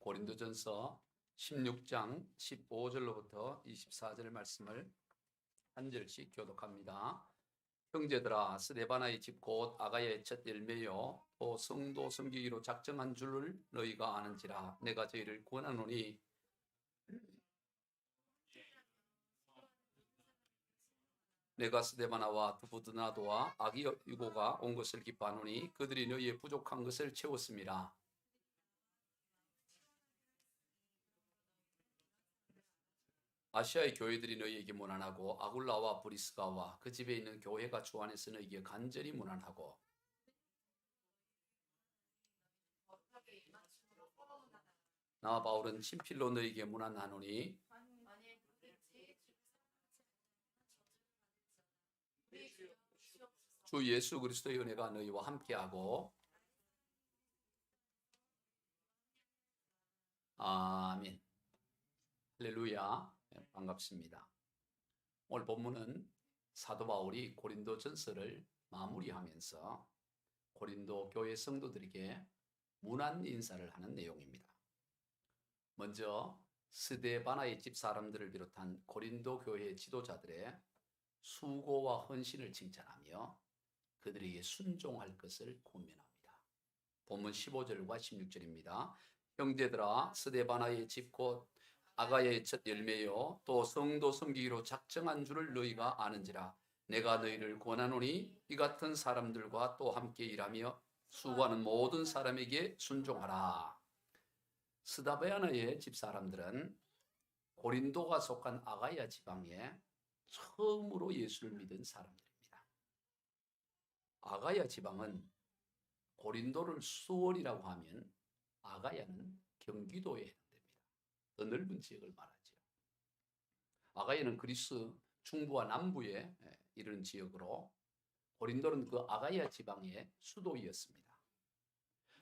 고린도전서 16장 15절로부터 24절 말씀을 한 절씩 교독합니다. 형제들아, 스데바나의 집 곧 아가야의 첫 열매요 또 성도 섬기기로 작정한 줄을 너희가 아는지라. 내가 저희를 권하노니 내가 스데바나와 두부드나도와 아기유고가 온 것을 기뻐하노니 그들이 너희의 부족한 것을 채웠습니다. 아시아의 교회들이 너희에게 무난하고 아굴라와 브리스가와 그 집에 있는 교회가 주 안에서 너희에게 간절히 무난하고 나 바울은 친필로 너희에게 무난하노니 주 예수 그리스도의 은혜가 너희와 함께하고 아멘. 할렐루야. 반갑습니다. 오늘 본문은 사도 바울이 고린도 전서를 마무리하면서 고린도 교회 성도들에게 문안 인사를 하는 내용입니다. 먼저 스데바나의 집 사람들을 비롯한 고린도 교회 지도자들의 수고와 헌신을 칭찬하며 그들에게 순종할 것을 권면합니다. 본문 15절과 16절입니다. 형제들아, 스데바나의 집 곧 아가야의 첫 열매요 또 성도 섬기기로 작정한 줄을 너희가 아는지라. 내가 너희를 권하노니 이 같은 사람들과 또 함께 일하며 수고하는 모든 사람에게 순종하라. 스데바나의 집 사람들은 고린도가 속한 아가야 지방에 처음으로 예수를 믿은 사람들입니다. 아가야 지방은 고린도를 수원이라고 하면 아가야는 경기도에 해당됩니다. 더 넓은 지역을 말하죠. 아가야는 그리스 중부와 남부에 이르는 지역으로 고린도는 그 아가야 지방의 수도였습니다.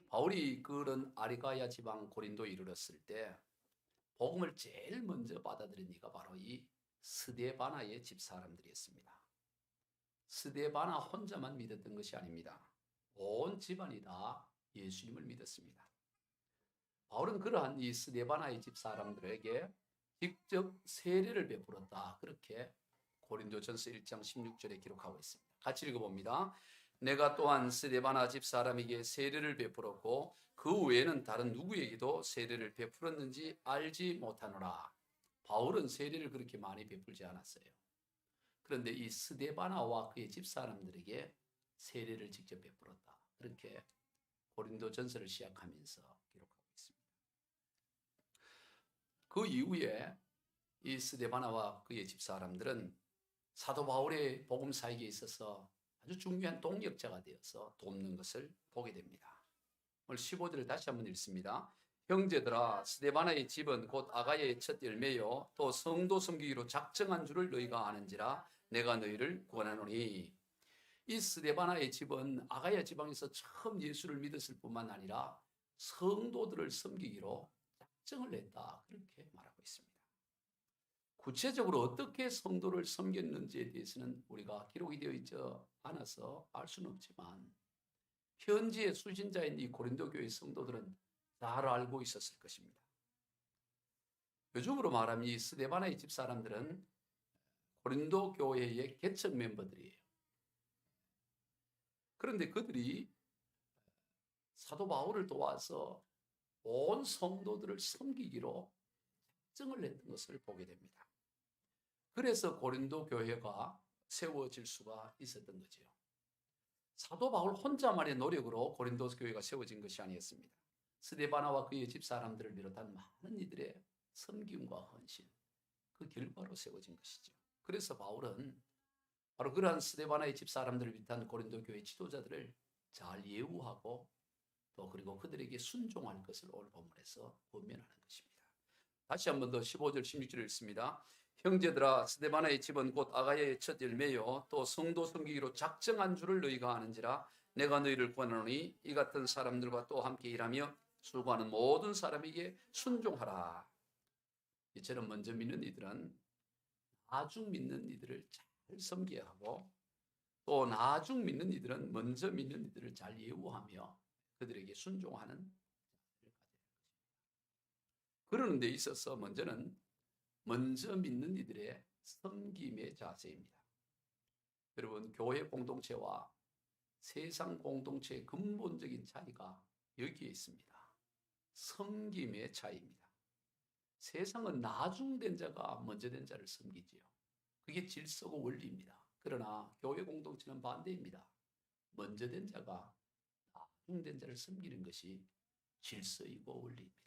바울이 그런 아리가야 지방 고린도에 이르렀을 때 복음을 제일 먼저 받아들인 이가 바로 이 스데바나의 집 사람들이었습니다. 스데바나 혼자만 믿었던 것이 아닙니다. 온 집안이 다 예수님을 믿었습니다. 바울은 그러한 이 스데바나의 집 사람들에게 직접 세례를 베풀었다. 그렇게 고린도전서 1장 16절에 기록하고 있습니다. 같이 읽어봅니다. 내가 또한 스데바나 집 사람에게 세례를 베풀었고 그 외에는 다른 누구에게도 세례를 베풀었는지 알지 못하노라. 바울은 세례를 그렇게 많이 베풀지 않았어요. 그런데 이 스데바나와 그의 집 사람들에게 세례를 직접 베풀었다. 그렇게 고린도전서를 시작하면서 기록하고 있습니다. 그 이후에 이 스데바나와 그의 집 사람들은 사도 바울의 복음 사역에 있어서 아주 중요한 동력자가 되어서 돕는 것을 보게 됩니다. 오늘 15절을 다시 한번 읽습니다. 형제들아, 스데바나의 집은 곧 아가야의 첫 열매요 또 성도 섬기기로 작정한 줄을 너희가 아는지라. 내가 너희를 권하노니. 이 스데바나의 집은 아가야 지방에서 처음 예수를 믿었을 뿐만 아니라 성도들을 섬기기로 작정을 했다. 그렇게 말하고 있습니다. 구체적으로 어떻게 성도를 섬겼는지에 대해서는 우리가 기록이 되어 있지 않아서 알 수는 없지만 현지의 수신자인 이 고린도 교회 성도들은 잘 알고 있었을 것입니다. 요즘으로 말하면 이 스데바나의 집 사람들은 고린도 교회의 개척 멤버들이에요. 그런데 그들이 사도 바울을 도와서 온 성도들을 섬기기로 작정을 했던 것을 보게 됩니다. 그래서 고린도 교회가 세워질 수가 있었던 거죠. 사도 바울 혼자만의 노력으로 고린도 교회가 세워진 것이 아니었습니다. 스데바나와 그의 집 사람들을 비롯한 많은 이들의 섬김과 헌신, 그 결과로 세워진 것이죠. 그래서 바울은 바로 그러한 스데바나의 집 사람들을 비롯한 고린도 교회 지도자들을 잘 예우하고 또 그리고 그들에게 순종할 것을 오늘 본문에서 권면하는 것입니다. 다시 한 번 더 15절 16절을 읽습니다. 형제들아, 스데바나의 집은 곧 아가야의 첫 열매요 또 성도 섬기기로 작정한 줄을 너희가 아는지라. 내가 너희를 권하노니 이 같은 사람들과 또 함께 일하며 수고하는 모든 사람에게 순종하라. 이처럼 먼저 믿는 이들은 나중 믿는 이들을 잘 섬겨야 하고 또 나중 믿는 이들은 먼저 믿는 이들을 잘 예우하며 그들에게 순종하는 자세를 가져야 합니다. 그러는 데 있어서 먼저 믿는 이들의 섬김의 자세입니다. 여러분, 교회 공동체와 세상 공동체의 근본적인 차이가 여기에 있습니다. 섬김의 차이입니다. 세상은 나중된 자가 먼저 된 자를 섬기지요. 그게 질서고 원리입니다. 그러나 교회 공동체는 반대입니다. 먼저 된 자가 나중된 자를 섬기는 것이 질서이고 원리입니다.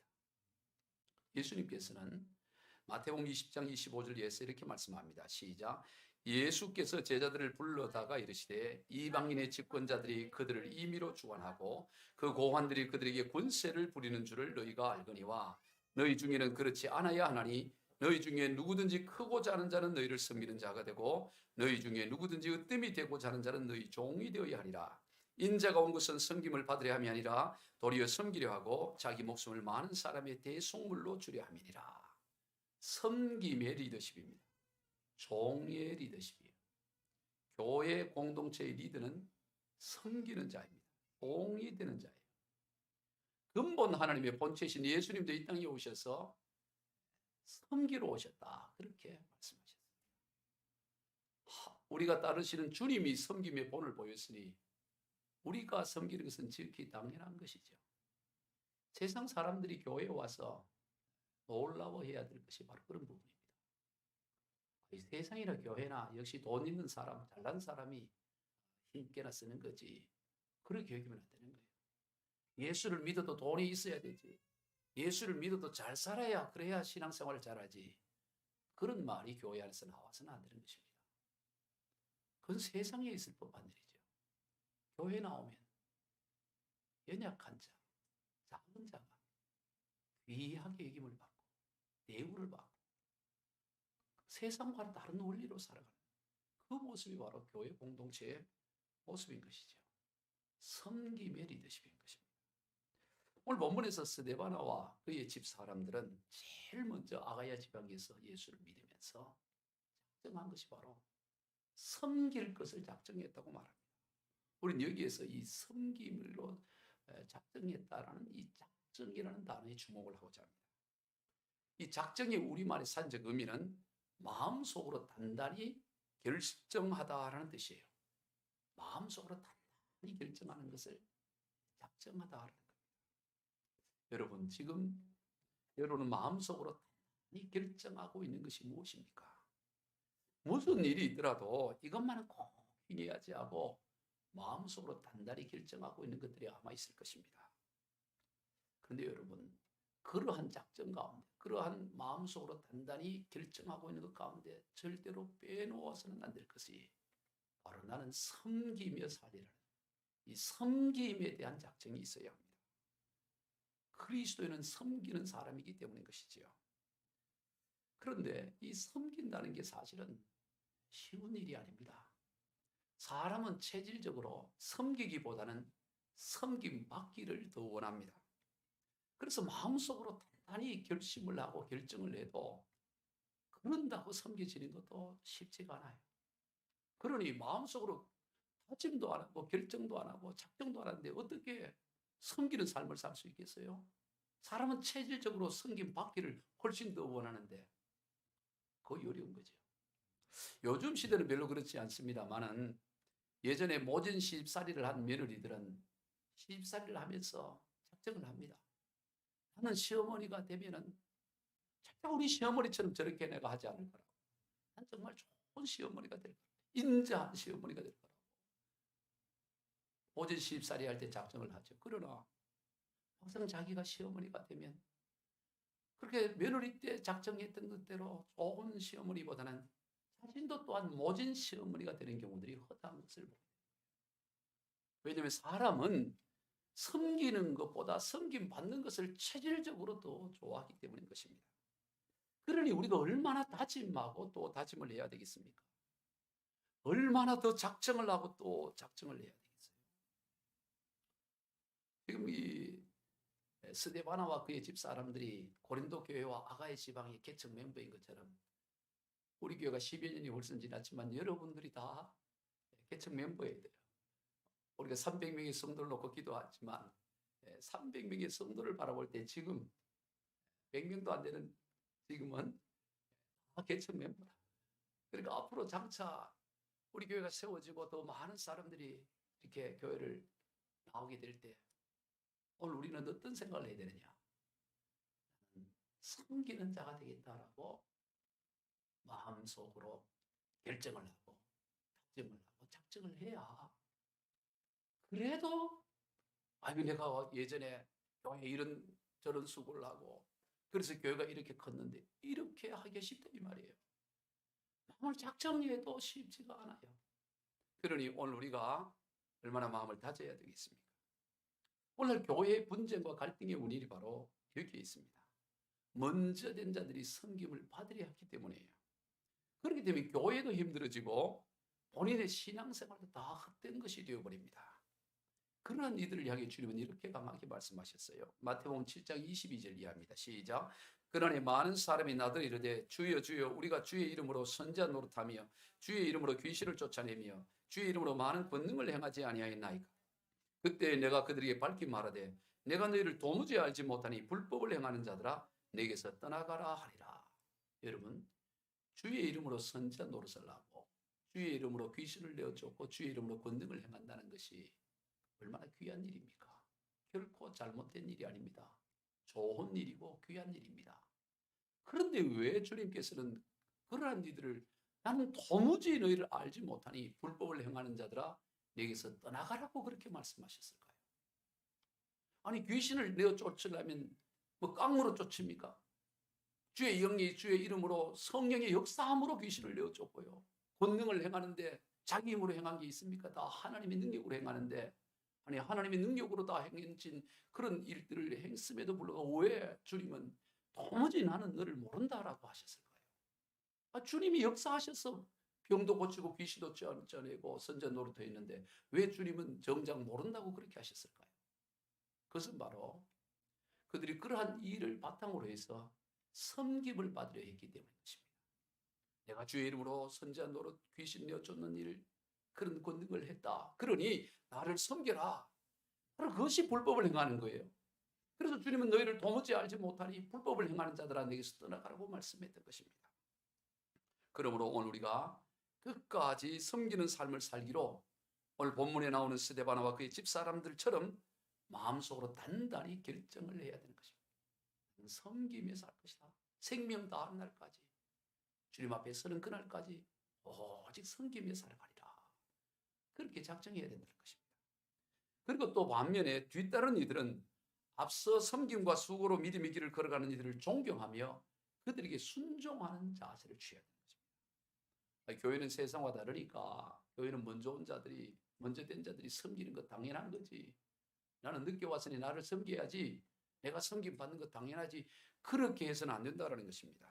예수님께서는 마태복음 20장 25절에서 이렇게 말씀합니다. 시작. 예수께서 제자들을 불러다가 이르시되 이방인의 집권자들이 그들을 임의로 주관하고 그 고관들이 그들에게 권세를 부리는 줄을 너희가 알거니와 너희 중에는 그렇지 않아야 하나니 너희 중에 누구든지 크고자 하는 자는 너희를 섬기는 자가 되고 너희 중에 누구든지 으뜸이 되고자 하는 자는 너희 종이 되어야 하리라. 인자가 온 것은 섬김을 받으려 함이 아니라 도리어 섬기려 하고 자기 목숨을 많은 사람의 대속물로 주려 함이니라. 섬김의 리더십입니다. 종의 리더십이에요. 교회 공동체의 리더는 섬기는 자입니다. 종이 되는 자예요. 근본 하나님의 본체이신 예수님도 이 땅에 오셔서 섬기러 오셨다. 그렇게 말씀하셨습니다. 우리가 따르시는 주님이 섬김의 본을 보였으니 우리가 섬기는 것은 지극히 당연한 것이죠. 세상 사람들이 교회에 와서 놀라워해야 될 것이 바로 그런 부분입니다. 이 세상이나 교회나 역시 돈 있는 사람, 잘난 사람이 힘께나 쓰는 거지. 그렇게 여기면 안 되는 거예요. 예수를 믿어도 돈이 있어야 되지. 예수를 믿어도 잘 살아야 그래야 신앙생활을 잘하지. 그런 말이 교회 안에서 나와서는 안 되는 것입니다. 그건 세상에 있을 법한 일이죠. 교회 나오면 연약한 자, 작은 자가 귀하게 여김을 받고 대우를 받고 세상과는 다른 원리로 살아가는 그 모습이 바로 교회 공동체의 모습인 것이죠. 섬김의 리더십인 것입니다. 오늘 본문에서 스데바나와 그의 집 사람들은 제일 먼저 아가야 지방에서 예수를 믿으면서 작정한 것이 바로 섬길 것을 작정했다고 말합니다. 우리는 여기에서 이 섬김으로 작정했다라는 이 작정이라는 단어에 주목을 하고자 합니다. 이 작정의 우리말의 산적 의미는 마음속으로 단단히 결정하다라는 뜻이에요. 마음속으로 단단히 결정하는 것을 작정하다라는 겁니다. 여러분, 지금 여러분은 마음속으로 단단히 결정하고 있는 것이 무엇입니까? 무슨 일이 있더라도 이것만은 꼭 해야지 하고 마음속으로 단단히 결정하고 있는 것들이 아마 있을 것입니다. 그런데 여러분, 그러한 작정 가운데, 그러한 마음속으로 단단히 결정하고 있는 것 가운데 절대로 빼놓아서는 안 될 것이 바로 나는 섬기며 살리라는 이 섬김에 대한 작정이 있어야 합니다. 그리스도인은 섬기는 사람이기 때문인 것이지요. 그런데 이 섬긴다는 게 사실은 쉬운 일이 아닙니다. 사람은 체질적으로 섬기기보다는 섬김 받기를 더 원합니다. 그래서 마음속으로 단단히 결심을 하고 결정을 해도 그런다고 섬겨지는 것도 쉽지가 않아요. 그러니 마음속으로 다짐도 안 하고 결정도 안 하고 작정도 안 하는데 어떻게 섬기는 삶을 살 수 있겠어요? 사람은 체질적으로 섬김 받기를 훨씬 더 원하는데 거의 어려운 거죠. 요즘 시대는 별로 그렇지 않습니다만은 예전에 모진 시집살이를 한 며느리들은 시집살이를 하면서 작정을 합니다. 나는 시어머니가 되면은 절대 우리 시어머니처럼 저렇게 내가 하지 않을 거라고. 난 정말 좋은 시어머니가 될 거라고. 인자한 시어머니가 될 거라고. 모진 시집살이 할 때 작정을 하죠. 그러나 막상 자기가 시어머니가 되면 그렇게 며느리 때 작정했던 것대로 좋은 시어머니보다는 자신도 또한 모진 시어머니가 되는 경우들이 허다한 것을 봅니다. 왜냐하면 사람은 섬기는 것보다 섬김 받는 것을 체질적으로 더 좋아하기 때문인 것입니다. 그러니 우리가 얼마나 다짐하고 또 다짐을 해야 되겠습니까? 얼마나 더 작정을 하고 또 작정을 해야 되겠어요? 지금 이 스데바나와 그의 집사람들이 고린도 교회와 아가야 지방의 개척 멤버인 것처럼 우리 교회가 10여 년이 훨씬 지났지만 여러분들이 다 개척 멤버예요. 우리가 300명의 성도를 놓고 기도하지만 300명의 성도를 바라볼 때 지금 100명도 안 되는 지금은 다 개척 멤버다. 그러니까 앞으로 장차 우리 교회가 세워지고 더 많은 사람들이 이렇게 교회를 나오게 될 때 오늘 우리는 어떤 생각을 해야 되느냐? 섬기는 자가 되겠다라고 마음속으로 결정을 하고 작정을 하고 작정을 해야 그래도 아이고 내가 예전에 교회에 이런 저런 수고를 하고 그래서 교회가 이렇게 컸는데 이렇게 하기 쉽다 이 말이에요. 마음을 작정해도 쉽지가 않아요. 그러니 오늘 우리가 얼마나 마음을 다져야 되겠습니까? 오늘 교회의 분쟁과 갈등의 원인이 바로 여기에 있습니다. 먼저 된 자들이 섬김을 받으려 했기 때문이에요. 그렇기 때문에 교회도 힘들어지고 본인의 신앙생활도 다 헛된 것이 되어버립니다. 그러한 이들을 향해 주님은 이렇게 강하게 말씀하셨어요. 마태복음 7장 22절 이하입니다. 시작. 그러니 많은 사람이 나더러 이르되 주여 주여 우리가 주의 이름으로 선지자 노릇하며 주의 이름으로 귀신을 쫓아내며 주의 이름으로 많은 권능을 행하지 아니하였나이까. 그때 내가 그들에게 밝히 말하되 내가 너희를 도무지 알지 못하니 불법을 행하는 자들아 내게서 떠나가라 하리라. 여러분 주의 이름으로 선지자 노릇을 하고 주의 이름으로 귀신을 내어 쫓고 주의 이름으로 권능을 행한다는 것이 얼마나 귀한 일입니까? 결코 잘못된 일이 아닙니다. 좋은 일이고 귀한 일입니다. 그런데 왜 주님께서는 그러한 이들을 나는 도무지 너희를 알지 못하니 불법을 행하는 자들아 내게서 떠나가라고 그렇게 말씀하셨을까요? 아니 귀신을 내어 쫓으려면 뭐 깡으로 쫓습니까? 주의 영이 주의 이름으로 성령의 역사함으로 귀신을 내어 쫓고요. 권능을 행하는데 자기 힘으로 행한 게 있습니까? 다 하나님의 능력으로 행하는데 아니 하나님의 능력으로 다 행해진 그런 일들을 행했음에도 불구하고 왜 주님은 도무지 나는 너를 모른다라고 하셨을까요? 주님이 역사하셔서 병도 고치고 귀신도 쫓아내고 선전 노릇도 했는데 왜 주님은 정작 모른다고 그렇게 하셨을까요? 그것은 바로 그들이 그러한 일을 바탕으로 해서 섬김을 받으려 했기 때문인 것입니다. 내가 주의 이름으로 선지자 노릇 귀신 내어 쫓는 일 그런 권능을 했다. 그러니 나를 섬겨라. 바로 그것이 불법을 행하는 거예요. 그래서 주님은 너희를 도무지 알지 못하니 불법을 행하는 자들아 내게서 떠나가라고 말씀했던 것입니다. 그러므로 오늘 우리가 끝까지 섬기는 삶을 살기로 오늘 본문에 나오는 스데바나와 그의 집사람들처럼 마음속으로 단단히 결정을 해야 되는 것입니다. 섬기며 살 것이다. 생명 다한 날까지 주님 앞에 서는 그날까지 오직 섬기며 살아가리라. 그렇게 작정해야 된다는 것입니다. 그리고 또 반면에 뒤따른 이들은 앞서 섬김과 수고로 믿음의 길을 걸어가는 이들을 존경하며 그들에게 순종하는 자세를 취해야 되는 것입니다. 교회는 세상과 다르니까 교회는 먼저 된 자들이 섬기는 것 당연한 거지. 나는 늦게 왔으니 나를 섬겨야지. 내가 섬김 받는 것 당연하지. 그렇게 해서는 안 된다는 것입니다.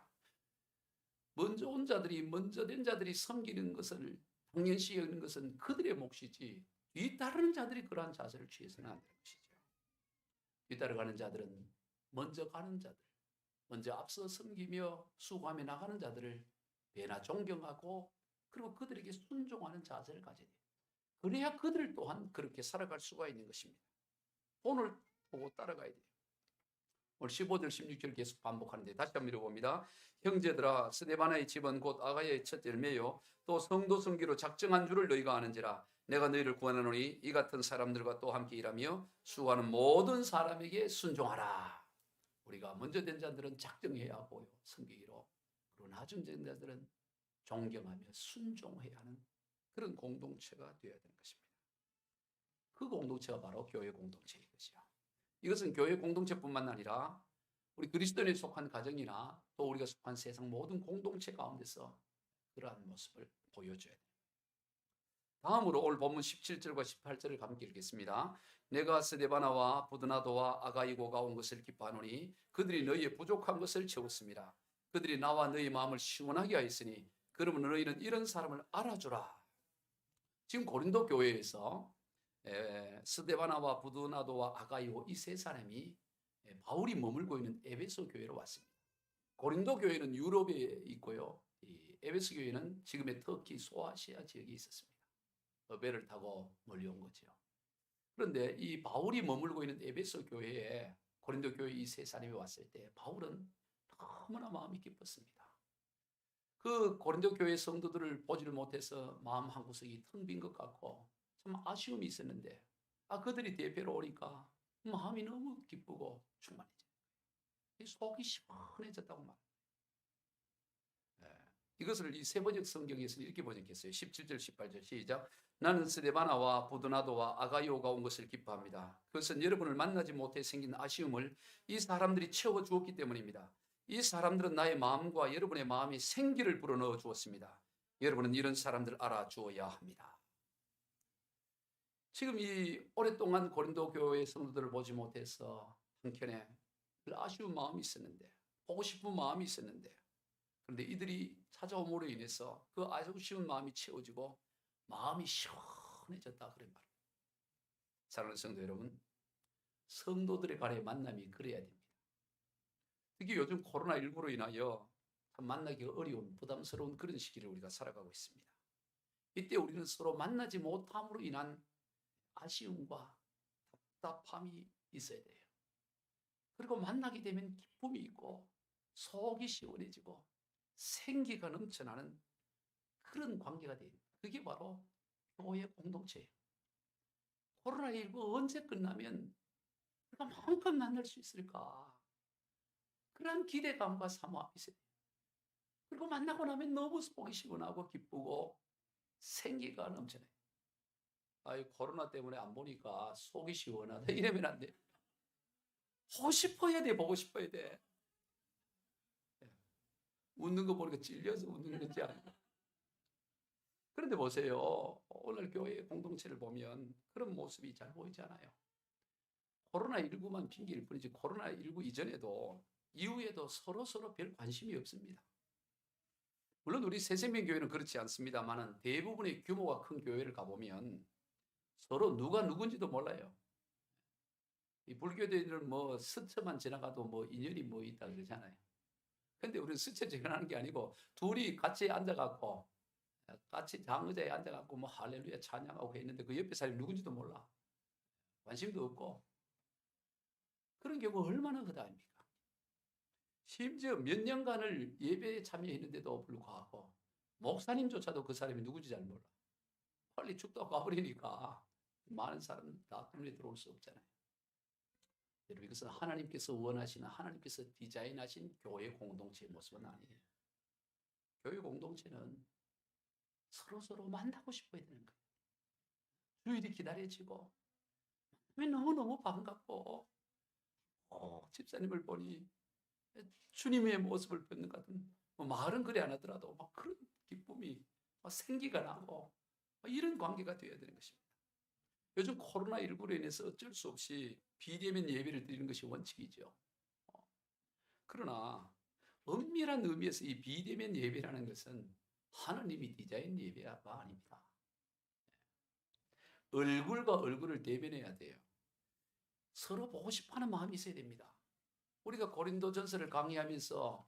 먼저 된 자들이 섬기는 것을 당연시 여기는 것은 그들의 몫이지 뒤따르는 자들이 그러한 자세를 취해서는 안 되는 것이죠. 뒤따라가는 자들은 먼저 가는 자들, 먼저 앞서 섬기며 수고하며 나가는 자들을 배나 존경하고 그리고 그들에게 순종하는 자세를 가져야 돼요. 그래야 그들 또한 그렇게 살아갈 수가 있는 것입니다. 본을 보고 따라가야 돼요. 오늘 15절 16절 계속 반복하는데 다시 한번 읽어봅니다. 형제들아 스데바나의 집은 곧 아가야의 첫 열매요 또 성도 섬기로 작정한 줄을 너희가 아는지라 내가 너희를 구하노니 이 같은 사람들과 또 함께 일하며 수고하는 모든 사람에게 순종하라. 우리가 먼저 된 자들은 작정해야 하고요 섬기기로 그리고 나중 된 자들은 존경하며 순종해야 하는 그런 공동체가 되어야 되는 것입니다. 그 공동체가 바로 교회 공동체인 것이요. 이것은 교회 공동체뿐만 아니라 우리 그리스도인에 속한 가정이나 또 우리가 속한 세상 모든 공동체 가운데서 그러한 모습을 보여줘야 돼요. 다음으로 오늘 본문 17절과 18절을 함께 읽겠습니다. 내가 스데바나와 부드나도와 아가이고가 온 것을 기뻐하노니 그들이 너희의 부족한 것을 채웠습니다. 그들이 나와 너희 마음을 시원하게 하였으니 그러면 너희는 이런 사람을 알아주라. 지금 고린도 교회에서 스데바나와 부드나도와 아가이고 이 세 사람이 바울이 머물고 있는 에베소 교회로 왔습니다. 고린도 교회는 유럽에 있고요. 이 에베소 교회는 지금의 터키 소아시아 지역에 있었습니다. 배를 타고 몰려온 거죠. 그런데 이 바울이 머물고 있는 에베소 교회에 고린도 교회 이 세 사람이 왔을 때 바울은 너무나 마음이 기뻤습니다. 그 고린도 교회 성도들을 보지를 못해서 마음 한구석이 텅 빈 것 같고 참 아쉬움이 있었는데 그들이 대표로 오니까 마음이 너무 기쁘고 충만해져요. 속이 시원해졌다고 말합니다. 이것을 이 세번역 성경에서 이렇게 번역했어요. 17절 18절 시작. 나는 스데바나와 부드나도와 아가이오가 온 것을 기뻐합니다. 그것은 여러분을 만나지 못해 생긴 아쉬움을 이 사람들이 채워주었기 때문입니다. 이 사람들은 나의 마음과 여러분의 마음이 생기를 불어넣어 주었습니다. 여러분은 이런 사람들을 알아주어야 합니다. 지금 이 오랫동안 고린도 교회 성도들을 보지 못해서 한켠에 아쉬운 마음이 있었는데, 보고 싶은 마음이 있었는데, 그런데 이들이 찾아옴으로 인해서 그 아쉬운 마음이 채워지고 마음이 시원해졌다 그런 말입니다. 사랑하는 성도 여러분, 성도들의 간의 만남이 그래야 됩니다. 특히 요즘 코로나19로 인하여 만나기가 어려운 부담스러운 그런 시기를 우리가 살아가고 있습니다. 이때 우리는 서로 만나지 못함으로 인한 아쉬움과 답답함이 있어야 돼요. 그리고 만나게 되면 기쁨이 있고 속이 시원해지고 생기가 넘쳐나는 그런 관계가 돼요. 그게 바로 교회 공동체예요. 코로나19 언제 끝나면 우리가 마음껏 만날 수 있을까? 그런 기대감과 사모함이 있어요. 그리고 만나고 나면 너무 속이 시원하고 기쁘고 생기가 넘쳐나요. 코로나 때문에 안 보니까 속이 시원하다 이러면 안 돼. 보고 싶어야 돼. 보고 싶어야 돼. 웃는 거 보니까 찔려서 웃는 건지 아니고. 그런데 보세요. 오늘 교회 공동체를 보면 그런 모습이 잘 보이지 않아요. 코로나19만 핑계일 뿐이지 코로나19 이전에도 이후에도 서로 별 관심이 없습니다. 물론 우리 새생명교회는 그렇지 않습니다만 대부분의 규모가 큰 교회를 가보면 서로 누가 누군지도 몰라요. 이 불교도인들은 뭐 스쳐만 지나가도 뭐 인연이 뭐 있다 그러잖아요. 근데 우리는 스쳐 지나가는 게 아니고 둘이 같이 앉아갖고 같이 장의자에 앉아갖고 뭐 할렐루야 찬양하고 했는데 그 옆에 사람이 누군지도 몰라. 관심도 없고. 그런 경우가 얼마나 허다합니까? 심지어 몇 년간을 예배에 참여했는데도 불구하고 목사님조차도 그 사람이 누군지 잘 몰라. 빨리 죽다고 가버리니까 많은 사람 다 눈에 들어올 수 없잖아요. 여러분 이것은 하나님께서 원하시는 하나님께서 디자인하신 교회 공동체의 모습은 아니에요. 교회 공동체는 서로 만나고 싶어야 되는 거예요. 주일이 기다려지고 너무너무 반갑고 집사님을 보니 주님의 모습을 뵙는 것 같은 말은 그래 안 하더라도 막 그런 기쁨이 생기가 나고 이런 관계가 되어야 되는 것입니다. 요즘 코로나19로 인해서 어쩔 수 없이 비대면 예배를 드리는 것이 원칙이죠. 그러나 엄밀한 의미에서 이 비대면 예배라는 것은 하나님이 디자인 예배가 아닙니다. 얼굴과 얼굴을 대면해야 돼요. 서로 보고 싶어하는 마음이 있어야 됩니다. 우리가 고린도전서를 강의하면서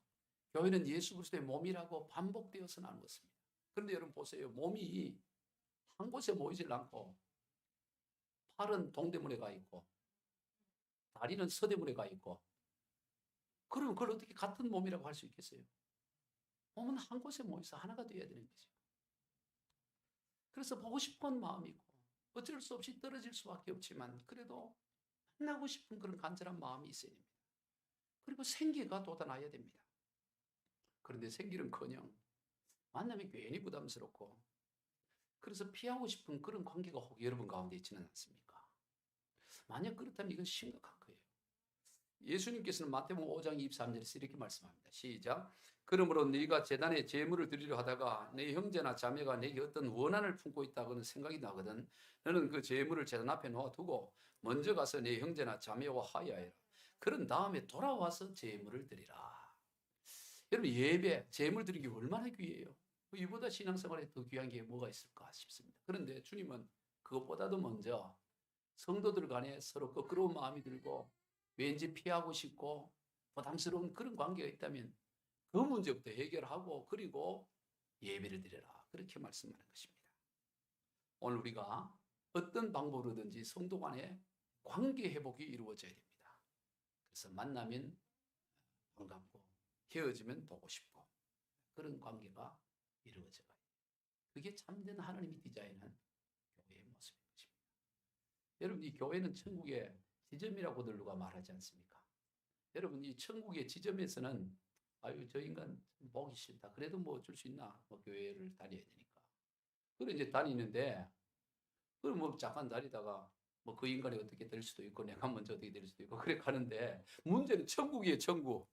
교회는 예수 그리스도의 몸이라고 반복되어서 나누었습니다. 그런데 여러분 보세요. 몸이 한 곳에 모이질 않고 팔은 동대문에 가 있고 다리는 서대문에 가 있고 그럼 그걸 어떻게 같은 몸이라고 할 수 있겠어요? 몸은 한 곳에 모여서 하나가 되어야 되는 거죠. 그래서 보고 싶은 마음이 있고 어쩔 수 없이 떨어질 수밖에 없지만 그래도 만나고 싶은 그런 간절한 마음이 있어야 됩니다. 그리고 생기가 돋아나야 됩니다. 그런데 생기는커녕 만남이 괜히 부담스럽고 그래서 피하고 싶은 그런 관계가 혹 여러분 가운데 있지는 않습니까? 만약 그렇다면 이건 심각한 거예요. 예수님께서는 마태복음 5장 23절에서 이렇게 말씀합니다. 시작. 그러므로 네가 제단에 제물을 드리려 하다가 네 형제나 자매가 네게 어떤 원한을 품고 있다고는 생각이 나거든 너는 그 제물을 제단 앞에 놓아두고 먼저 가서 네 형제나 자매와 화해하여라. 그런 다음에 돌아와서 제물을 드리라. 여러분 예배, 제물 드리는 게 얼마나 귀해요. 이보다 신앙생활에 더 귀한 게 뭐가 있을까 싶습니다. 그런데 주님은 그것보다도 먼저 성도들 간에 서로 껄끄러운 마음이 들고 왠지 피하고 싶고 부담스러운 그런 관계가 있다면 그 문제부터 해결하고 그리고 예배를 드려라. 그렇게 말씀하는 것입니다. 오늘 우리가 어떤 방법으로든지 성도 간에 관계 회복이 이루어져야 됩니다. 그래서 만나면 반갑고 헤어지면 보고 싶고 그런 관계가 이루어져 가요. 그게 참된 하나님이 디자인한 교회의 모습인 것입니다. 여러분, 이 교회는 천국의 지점이라고들 누가 말하지 않습니까? 여러분, 이 천국의 지점에서는 아유, 저 인간 보기 싫다. 그래도 뭐 어쩔 수 있나? 뭐 교회를 다녀야 되니까. 그래 이제 다니는데 그럼 뭐 잠깐 다니다가 뭐 그 인간이 어떻게 될 수도 있고 내가 먼저 어떻게 될 수도 있고 그래 가는데 문제는 천국이에요, 천국.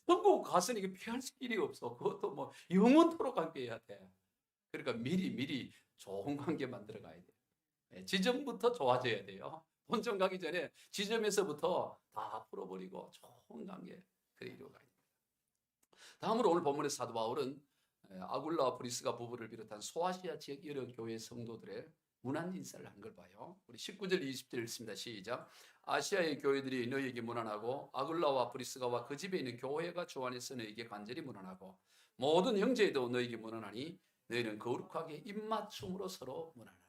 천국 가서는 이게 피할 길이 없어. 그것도 뭐 영원토록 함께해야 돼. 그러니까 미리 좋은 관계 만들어 가야 돼. 지점부터 좋아져야 돼요. 본점 가기 전에 지점에서부터 다 풀어버리고 좋은 관계 그래 이루어 가야 됩니다. 다음으로 오늘 본문의 사도 바울은 아굴라와 브리스가 부부를 비롯한 소아시아 지역 여러 교회 성도들의 문안 인사를 한 걸 봐요. 우리 19절 20절 읽습니다. 시작. 아시아의 교회들이 너희에게 문안하고 아굴라와 브리스가와 그 집에 있는 교회가 주 안에서 너희에게 간절히 문안하고 모든 형제도 너희에게 문안하니 너희는 거룩하게 입맞춤으로 서로 문안하라.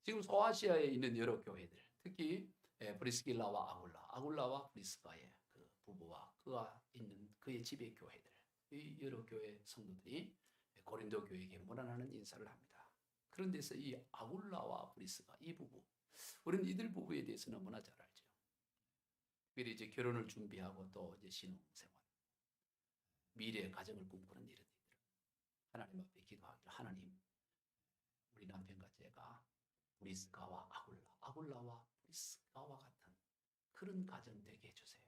지금 소아시아에 있는 여러 교회들, 특히 브리스길라와 아굴라와 브리스가의 그 부부와 그가 있는 그의 집의 교회들, 이 여러 교회 성도들이 고린도 교회에게 문안하는 인사를 합니다. 그런 데서 이 아굴라와 브리스가 이 부부, 우리는 이들 부부에 대해서 너무나 잘 알죠. 특별히 이제 결혼을 준비하고 또 이제 신혼생활, 미래의 가정을 꿈꾸는 이런 일들, 하나님 앞에 기도하기를 하나님, 우리 남편과 제가 브리스가와 아굴라와 브리스가와 같은 그런 가정 되게 해주세요.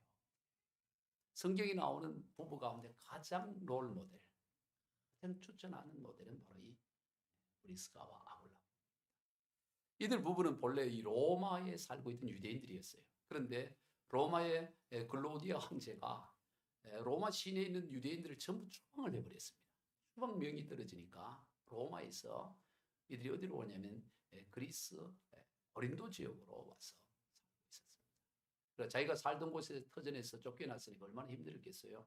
성경에 나오는 부부 가운데 가장 롤 모델, 가장 추천하는 모델은 바로 이 브리스가와 아굴라. 이들 부부는 본래 이 로마에 살고 있던 유대인들이었어요. 그런데 로마의 글로디아 황제가 로마 시내에 있는 유대인들을 전부 추방을 해버렸습니다. 추방명이 떨어지니까 로마에서 이들이 어디로 오냐면 그리스 고린도 지역으로 와서 살고 있었습니다. 그래서 자기가 살던 곳에서 터전에서 쫓겨났으니까 얼마나 힘들었겠어요.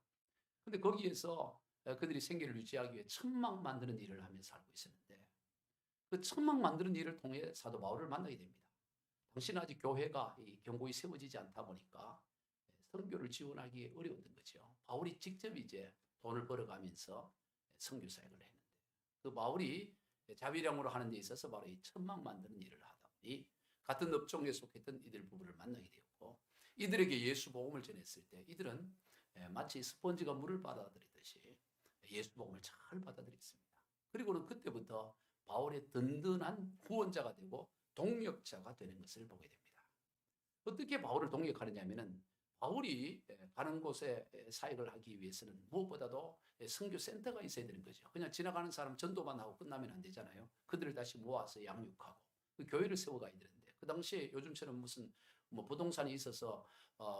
근데 거기에서 그들이 생계를 유지하기 위해 천막 만드는 일을 하며 살고 있었는데 그 천막 만드는 일을 통해 사도 바울을 만나게 됩니다. 당시는 아직 교회가 견고히 세워지지 않다 보니까 선교를 지원하기 어려웠던 거죠. 바울이 직접 이제 돈을 벌어가면서 선교 사역을 했는데 그 바울이 자비량으로 하는 데 있어서 바로 이 천막 만드는 일을 하다 보니 같은 업종에 속했던 이들 부부를 만나게 되었고 이들에게 예수 복음을 전했을 때 이들은 마치 스펀지가 물을 받아들이듯이 예수 복음을 잘 받아들였습니다. 그리고는 그때부터 바울의 든든한 후원자가 되고 동력자가 되는 것을 보게 됩니다. 어떻게 바울을 동력하느냐면은 바울이 가는 곳에 사역을 하기 위해서는 무엇보다도 선교센터가 있어야 되는 거죠. 그냥 지나가는 사람 전도만 하고 끝나면 안 되잖아요. 그들을 다시 모아서 양육하고 그 교회를 세워가야 되는데 그 당시에 요즘처럼 무슨 뭐 부동산이 있어서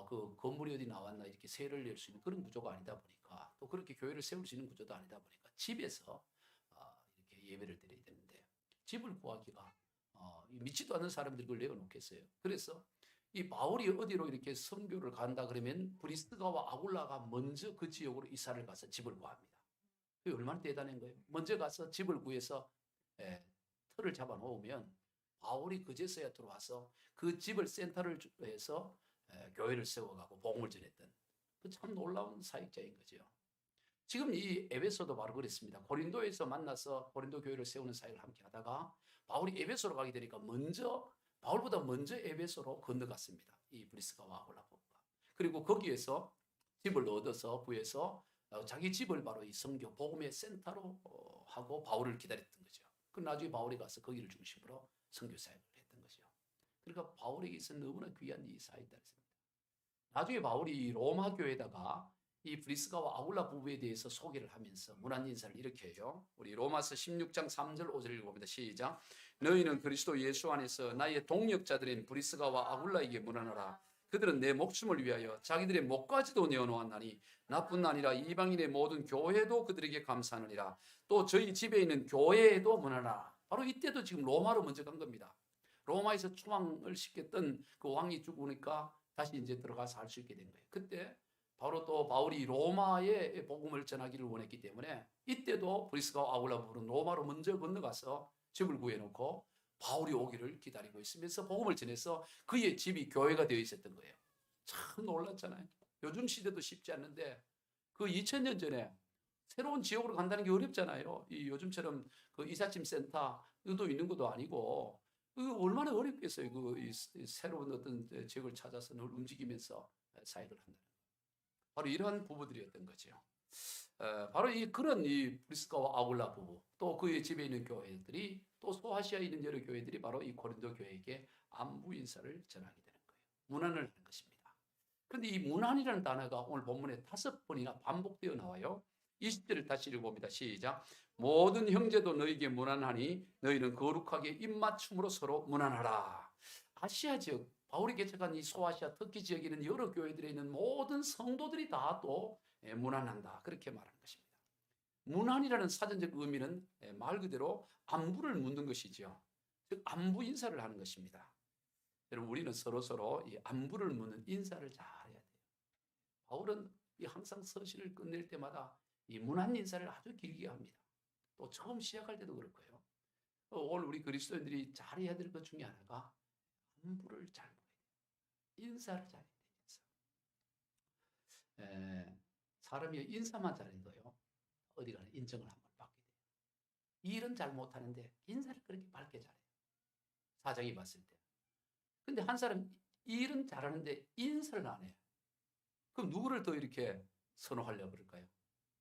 그 건물이 어디 나왔나 이렇게 세를 낼 수 있는 그런 구조가 아니다 보니까 또 그렇게 교회를 세울 수 있는 구조도 아니다 보니까 집에서 이렇게 예배를 드려야 되는데 집을 구하기가 믿지도 않는 사람들이 그걸 내어놓겠어요. 그래서 이 바울이 어디로 이렇게 선교를 간다 그러면 브리스가와 아굴라가 먼저 그 지역으로 이사를 가서 집을 구합니다. 그게 얼마나 대단한 거예요. 먼저 가서 집을 구해서 틀을 잡아 놓으면 바울이 그제서야 들어와서 그 집을 센터를 해서 교회를 세워가고 복음을 전했던 그 참 놀라운 사역자인 거죠. 지금 이 에베소도 바로 그랬습니다. 고린도에서 만나서 고린도 교회를 세우는 사역을 함께 하다가 바울이 에베소로 가게 되니까 바울보다 먼저 에베소로 건너갔습니다. 이 브리스가와 아굴라가. 그리고 거기에서 집을 얻어서 구해서 자기 집을 바로 이 선교 복음의 센터로 하고 바울을 기다렸던 거죠. 그 나중에 바울이 가서 거기를 중심으로 선교 사역을 했던 거죠. 그러니까 바울에게 있어 너무나 귀한 이 사역이다. 나중에 바울이 로마 교회에다가 이 브리스가와 아굴라 부부에 대해서 소개를 하면서 문안 인사를 이렇게 해요. 우리 로마서 16장 3절 5절 읽어봅니다. 시작. 너희는 그리스도 예수 안에서 나의 동역자들인 브리스가와 아굴라에게 문안하라. 그들은 내 목숨을 위하여 자기들의 목까지도 내어놓았나니 나뿐 아니라 이방인의 모든 교회도 그들에게 감사하느니라. 또 저희 집에 있는 교회에도 문안하라. 바로 이때도 지금 로마로 먼저 간 겁니다. 로마에서 추방을 시켰던 그 왕이 죽으니까 다시 이제 들어가서 할 수 있게 된 거예요. 그때 바로 또 바울이 로마에 복음을 전하기를 원했기 때문에 이때도 브리스가와 아굴라 부부는 로마로 먼저 건너가서 집을 구해놓고 바울이 오기를 기다리고 있으면서 복음을 전해서 그의 집이 교회가 되어 있었던 거예요. 참 놀랐잖아요. 요즘 시대도 쉽지 않는데 그 2000년 전에 새로운 지역으로 간다는 게 어렵잖아요. 이 요즘처럼 그 이삿짐 센터도 있는 것도 아니고 그 얼마나 어렵겠어요. 이 새로운 어떤 지역을 찾아서 늘 움직이면서 사역을 한다는. 바로 이러한 부부들이었던 거죠. 바로 그런 이 브리스가와 아굴라 부부, 또 그의 집에 있는 교회들이, 또 소아시아에 있는 여러 교회들이 바로 이 고린도 교회에게 안부 인사를 전하게 되는 거예요. 문안을 하는 것입니다. 그런데 이 문안이라는 단어가 오늘 본문에 5번이나 반복되어 나와요. 20절을 다시 읽어봅니다. 시작. 모든 형제도 너에게 문안하니 너희는 거룩하게 입맞춤으로 서로 문안하라. 아시아 지역, 바울이 개척한 이 소아시아 터키 지역에 있는 여러 교회들에 있는 모든 성도들이 다 또 문안한다. 그렇게 말하는 것입니다. 문안이라는 사전적 의미는 말 그대로 안부를 묻는 것이죠. 즉 안부 인사를 하는 것입니다. 여러분, 우리는 서로 이 안부를 묻는 인사를 잘해야 돼요. 바울은 항상 서신을 끝낼 때마다 이 문안 인사를 아주 길게 합니다. 또 처음 시작할 때도 그렇고요. 오늘 우리 그리스도인들이 잘해야 될 것 중에 하나가 안부를 잘 묻어야 돼요. 인사를 잘해야 돼요. 사람이 인사만 잘해도요, 어디 가나 인정을 한번 받게 돼요. 일은 잘 못하는데 인사를 그렇게 밝게 잘해요. 사장이 봤을 때. 근데 한 사람 일은 잘하는데 인사를 안 해요. 그럼 누구를 더 이렇게 선호하려고 그럴까요?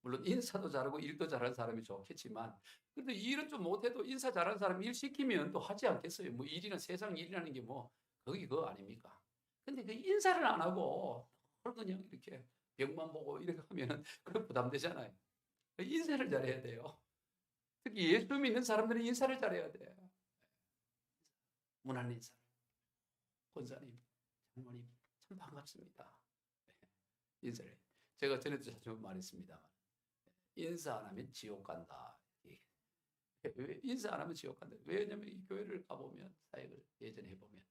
물론 인사도 잘하고 일도 잘하는 사람이 좋겠지만, 근데 일은 좀 못해도 인사 잘하는 사람 일 시키면 또 하지 않겠어요? 뭐 일이나 세상 일이라는 게 뭐 거기 그거 아닙니까? 근데 그 인사를 안 하고 그냥 이렇게 벽만 보고 이렇게 하면은 그 부담되잖아요. 인사를 잘해야 돼요. 특히 예수 믿는 사람들은 인사를 잘해야 돼. 문안 인사. 권사님, 장모님, 참 반갑습니다. 인사를. 제가 전에도 자주 말했습니다. 인사 안 하면 지옥 간다. 왜 인사 안 하면 지옥 간다. 왜냐면 이 교회를 가보면, 사역을 예전에 해보면,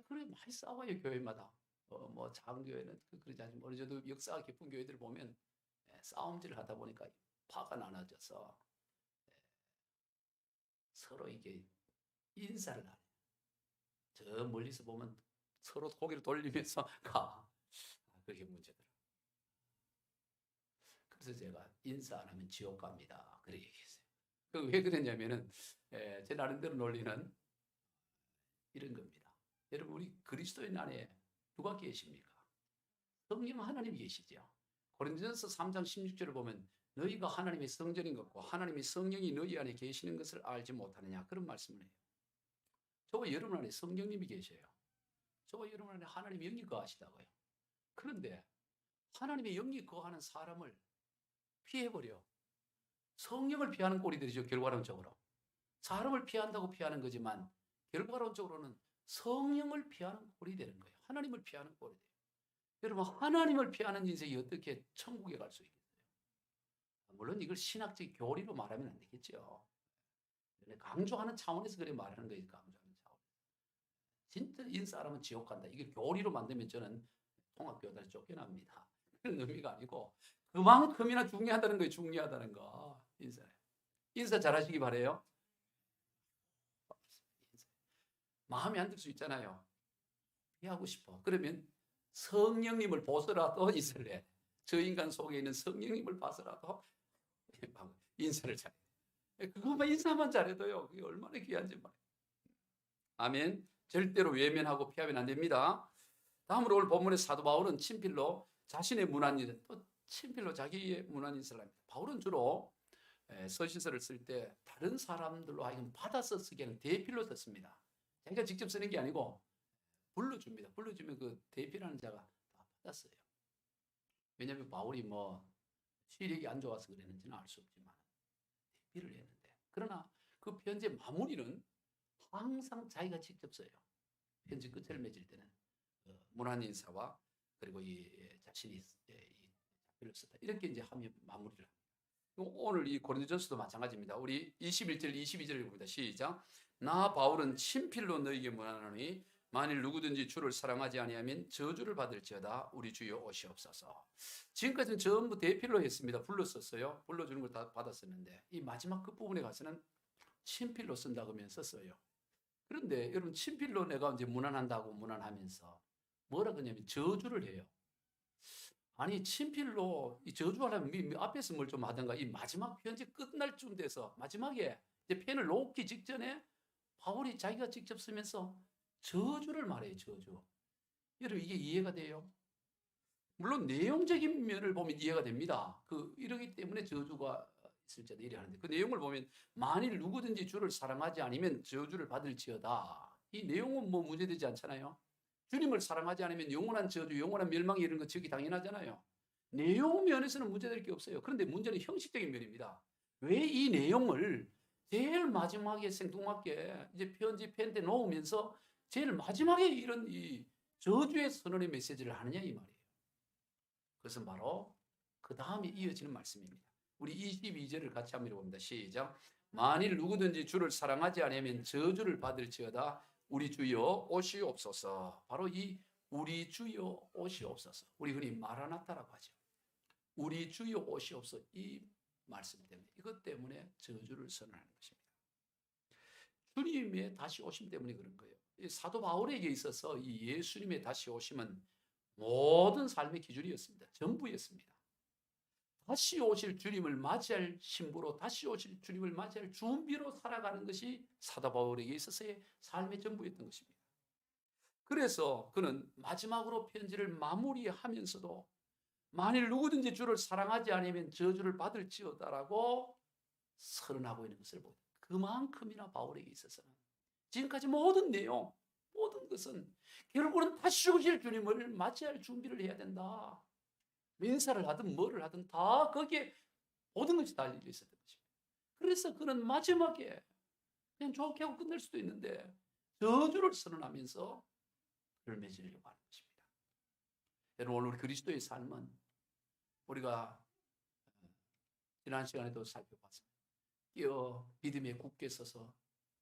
그래 많이 싸워요 교회마다. 뭐 작은 교회는 그러지 않지만 어느 정도 역사가 깊은 교회들 보면 싸움질을 하다 보니까 화가 나눠져서 서로 이게 인사를 안 해요. 저 멀리서 보면 서로 고개를 돌리면서 가. 그게 문제더라. 그래서 제가 인사 안 하면 지옥 갑니다. 그렇게 얘기했어요. 왜 그랬냐면은 제 나름대로 논리는 이런 겁니다. 여러분, 우리 그리스도인 안에 누가 계십니까? 성령 하나님이 계시죠. 고린도전서 3장 16절을 보면 너희가 하나님의 성전인 것과 하나님의 성령이 너희 안에 계시는 것을 알지 못하느냐, 그런 말씀을 해요. 저와 여러분 안에 성령님이 계셔요. 저와 여러분 안에 하나님의 영이 거하시다고요. 그런데 하나님의 영이 거하는 사람을 피해버려. 성령을 피하는 꼴이 되죠, 결과론적으로. 사람을 피한다고 피하는 거지만 결과론적으로는 성령을 피하는 꼴이 되는 거예요. 하나님을 피하는 꼴이 돼요. 여러분, 하나님을 피하는 인생이 어떻게 천국에 갈 수 있겠어요? 물론 이걸 신학적 교리로 말하면 안 되겠죠. 강조하는 차원에서 그래 말하는 거예요. 강조하는 차원. 진짜 인사하면 지옥 간다. 이게 교리로 만들면 저는 통합교단에 쫓겨납니다. 그런 의미가 아니고 그만큼이나 중요하다는 거예요. 중요하다는 거. 인사 잘하시기 바래요. 마음에 안 들 수 있잖아요. 피하고 싶어. 그러면 성령님을 보서라도 인사를 해. 저 인간 속에 있는 성령님을 봐서라도 인사를 잘해. 그것만 인사만 잘해도요, 그게 얼마나 귀한지 말이에요. 아멘. 절대로 외면하고 피하면 안 됩니다. 다음으로 오늘 본문의 사도 바울은 친필로 자신의 문안인, 또 친필로 자기의 문안인사를 합니다. 바울은 주로 서신서를 쓸 때 다른 사람들로 하여금 받아서 쓰기에는 대필로 썼습니다. 자기가 직접 쓰는 게 아니고 불러줍니다. 불러주면 그 대필하는 자가 다 받았어요. 왜냐하면 바울이 뭐 시력이 안 좋아서 그랬는지는 알 수 없지만 대필을 했는데, 그러나 그 편지의 마무리는 항상 자기가 직접 써요. 편지 끝을 맺을 때는 문안 인사와 그리고 이 자신이 자필로 썼다, 이렇게 이제 하면 마무리를 합니다. 오늘 이 고린도전서도 마찬가지입니다. 우리 21절 22절을 봅니다. 시작. 나 바울은 친필로 너에게 문안하노니 만일 누구든지 주를 사랑하지 아니하면 저주를 받을지어다. 우리 주여 오시옵소서. 지금까지는 전부 대필로 했습니다. 불렀었어요. 불러주는 걸 다 받았었는데 이 마지막 끝부분에 가서는 친필로 쓴다고 하면 썼어요. 그런데 여러분, 친필로 내가 이제 문안한다고 문안하면서 뭐라 그러냐면 저주를 해요. 아니 친필로 이 저주하려면 앞에서 뭘 좀 하든가 이 마지막 편지 끝날 쯤 돼서 마지막에 이제 펜을 놓기 직전에 바울이 자기가 직접 쓰면서 저주를 말해요. 저주. 여러분 이게 이해가 돼요? 물론 내용적인 면을 보면 이해가 됩니다. 이러기 때문에 저주가 있을지어다 이래 하는데 그 내용을 보면 만일 누구든지 주를 사랑하지 않으면 저주를 받을지어다. 이 내용은 뭐 문제되지 않잖아요. 주님을 사랑하지 않으면 영원한 저주, 영원한 멸망이 이런 거 적이 당연하잖아요. 내용 면에서는 문제될 게 없어요. 그런데 문제는 형식적인 면입니다. 왜 이 내용을 제일 마지막에 생뚱맞게 이제 편지 펜에 놓으면서 제일 마지막에 이런 이 저주의 선언의 메시지를 하느냐 이 말이에요. 그것은 바로 그 다음에 이어지는 말씀입니다. 우리 22절을 같이 한번 읽어봅니다. 시작. 만일 누구든지 주를 사랑하지 않으면 저주를 받을지어다. 우리 주여 오시옵소서. 바로 이 우리 주여 오시옵소서. 우리 흔히 마라나타라고 하죠. 우리 주여 오시옵소서. 이 말씀 때문에 이것 때문에 저주를 선언하는 것입니다. 주님의 다시 오심 때문에 그런 거예요. 사도 바울에게 있어서 이 예수님의 다시 오심은 모든 삶의 기준이었습니다. 전부였습니다. 다시 오실 주님을 맞이할 신부로 다시 오실 주님을 맞이할 준비로 살아가는 것이 사도 바울에게 있어서의 삶의 전부였던 것입니다. 그래서 그는 마지막으로 편지를 마무리하면서도 만일 누구든지 주를 사랑하지 않으면 저주를 받을지어다라고 선언하고 있는 것을 보여요. 그만큼이나 바울에게 있어서는 지금까지 모든 내용, 모든 것은 결국은 다시 오실 주님을 맞이할 준비를 해야 된다. 인사를 하든 뭐를 하든 다 거기에 모든 것이 달려 있었던 것입니다. 그래서 그는 마지막에 그냥 좋게 하고 끝낼 수도 있는데 저주를 선언하면서 그를 맺으려고 하는 것입니다. 여러분 오늘 우리 그리스도의 삶은 우리가 지난 시간에도 살펴봤습니다. 끼어 믿음에 굳게 서서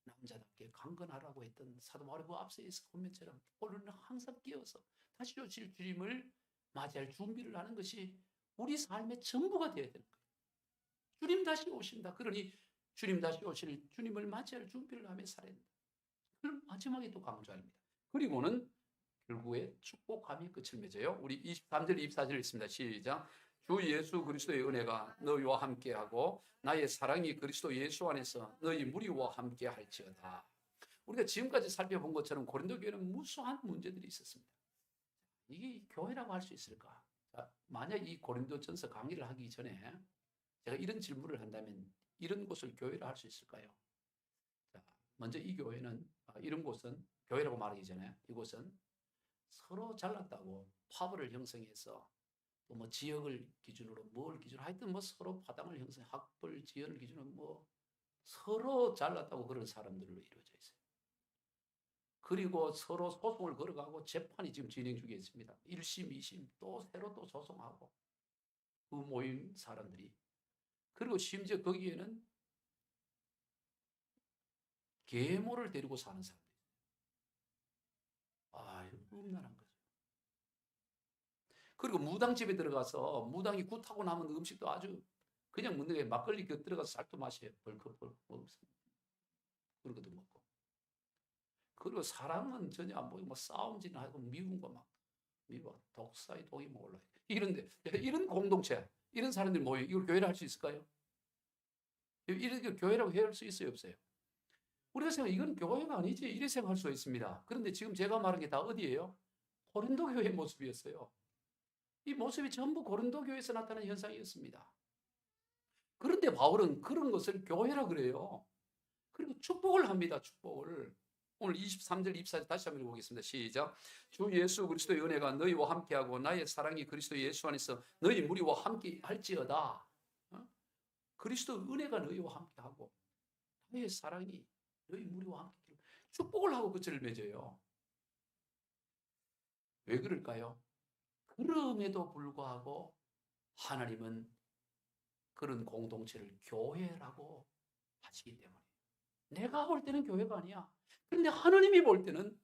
남자답게 강건하라고 했던 사도 바울의 그 앞서에서 본면처럼 오늘은 항상 끼어서 다시 오실 주님을 맞이할 준비를 하는 것이 우리 삶의 전부가 되어야 되는 거예요. 주님 다시 오신다. 그러니 주님 다시 오실 주님을 맞이할 준비를 하며 살아야 된다. 그걸 마지막에 또 강조합니다. 그리고는 결국에 축복함이 끝을 맺어요. 우리 23절, 24절 있습니다. 시작. 주 예수 그리스도의 은혜가 너희와 함께하고 나의 사랑이 그리스도 예수 안에서 너희 무리와 함께 할지어다. 우리가 지금까지 살펴본 것처럼 고린도 교회는 무수한 문제들이 있었습니다. 이게 교회라고 할 수 있을까? 자, 만약 이 고린도전서 강의를 하기 전에 제가 이런 질문을 한다면 이런 곳을 교회라 할 수 있을까요? 자, 먼저 이 교회는 이런 곳은 교회라고 말하기 전에 이곳은 서로 잘났다고 파벌을 형성해서 또 뭐 지역을 기준으로 뭘 기준으로 하여튼 뭐 서로 파당을 형성, 학벌 지연을 기준으로 뭐 서로 잘났다고 그런 사람들로 이루어져 있어요. 그리고 서로 소송을 걸어가고 재판이 지금 진행 중에 있습니다. 1심, 2심 또 새로 또 소송하고 그 모임 사람들이 그리고 심지어 거기에는 계모를 데리고 사는 사람들이 이거 음란한 거죠. 그리고 무당집에 들어가서 무당이 굿하고 남은 음식도 아주 그냥 먹는 게 막걸리 들어가서 쌀도 마셔요. 벌컥벌컥 먹습니다. 그런 것도 먹고. 그리고 사람은 전혀 안 보이고 뭐 싸움질을 하고 미운 거 막 미워 독사의 독이 뭐 올라요. 이런데 이런 공동체 이런 사람들이 모여 이걸 교회를 할 수 있을까요? 이렇게 교회라고 할 수 있어요 없어요? 우리가 생각 이건 교회가 아니지 이래 생각할 수가 있습니다. 그런데 지금 제가 말한 게 다 어디예요? 고린도 교회의 모습이었어요. 이 모습이 전부 고린도 교회에서 나타난 현상이었습니다. 그런데 바울은 그런 것을 교회라 그래요. 그리고 축복을 합니다. 축복을. 오늘 23절, 24절 다시 한번 읽어보겠습니다. 시작. 주 예수 그리스도의 은혜가 너희와 함께하고 나의 사랑이 그리스도 예수 안에서 너희 무리와 함께 할지어다. 그리스도 은혜가 너희와 함께하고 나의 사랑이 너희 무리와 함께 축복을 하고 끝을 맺어요. 왜 그럴까요? 그럼에도 불구하고 하나님은 그런 공동체를 교회라고 하시기 때문에 내가 볼 때는 교회가 아니야. 그런데 하나님이 볼 때는